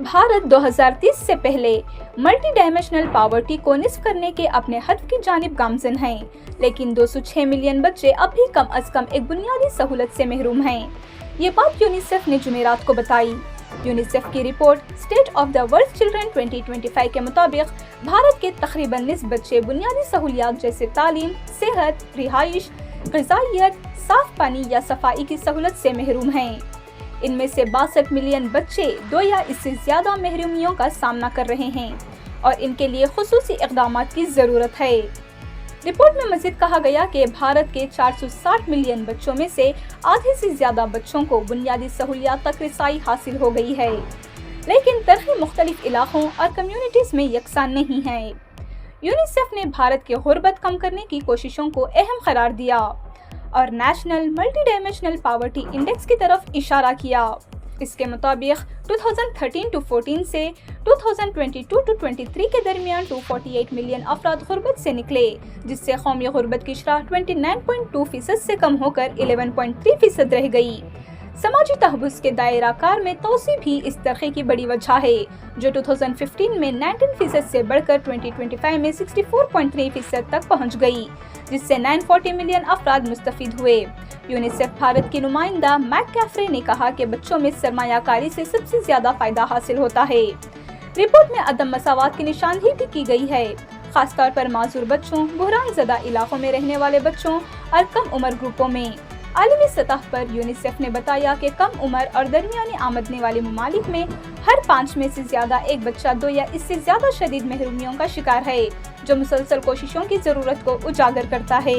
भारत 2030 से पहले multi dimensional poverty को निस्फ करने के अपने हदफ की जानिब गामजन हैं, लेकिन 206 मिलियन बच्चे अब भी कम अज कम एक बुनियादी सहूलत से महरूम हैं। ये बात यूनिसेफ ने जुमेरात को बताई। यूनिसेफ की report state of the world children 2025 के मुताबिक भारत के तकरीबन निस्फ बच्चे बुनियादी सहूलियात जैसे तालीम, सेहत, रिहाइश, ग़िज़ाइयत, साफ पानी या सफाई की सहूलत से महरूम हैं। इनमें से 62 मिलियन बच्चे 2 या इससे ज़्यादा महरूमियों का सामना कर रहे हैं और इनके लिए खुसूसी इक़दामात की ज़रूरत है। रिपोर्ट में मज़ीद कहा गया कि भारत के 460 मिलियन बच्चों में से आधे से ज़्यादा बच्चों को बुनियादी सहूलियात तक रसाई हासिल हो गई है, लेकिन तरक्की मुख्तलिफ इलाकों और कम्युनिटीज़ में यकसां नहीं है। यूनिसेफ ने भारत की गुर्बत कम करने की कोशिशों को अहम करार दिया और national multi dimensional poverty index की तरफ इशारा किया। इसके मुताबिक 2013-14 से 2022-23 के दरमियान 248 मिलियन अफराद गुर्बत से निकले, जिससे कौमी गुर्बत की शरह 29.2% से कम होकर 11.3% रह गई। समाजी तहफ़्फ़ुज़ के दायरा कार में तोसी भी इस तरक्की की बड़ी वजह है, जो 2015 में 19% से बढ़कर 2025 में 64.3% तक पहुंच गई, जिससे 940 मिलियन अफराद मुस्तफ़ीद हुए। यूनिसेफ भारत की नुमाइंदा मैक कैफरे ने कहा कि बच्चों में सरमायाकारी से सबसे ज़्यादा फ़ायदा हासिल होता है। रिपोर्ट में अदम मसावात की निशानदेही भी की गई है, खासतौर पर माजूर बच्चों, बुहरान ज़दा इलाकों में रहने वाले बच्चों और कम उम्र ग्रुपों में। आलमी सतह पर यूनिसेफ ने बताया कि कम उम्र और दरमियानी आमदनी वाले ममालिक में हर 5 में से ज़्यादा एक बच्चा 2 या इससे ज़्यादा शदीद महरूमियों का शिकार है, जो मुसलसल कोशिशों की ज़रूरत को उजागर करता है।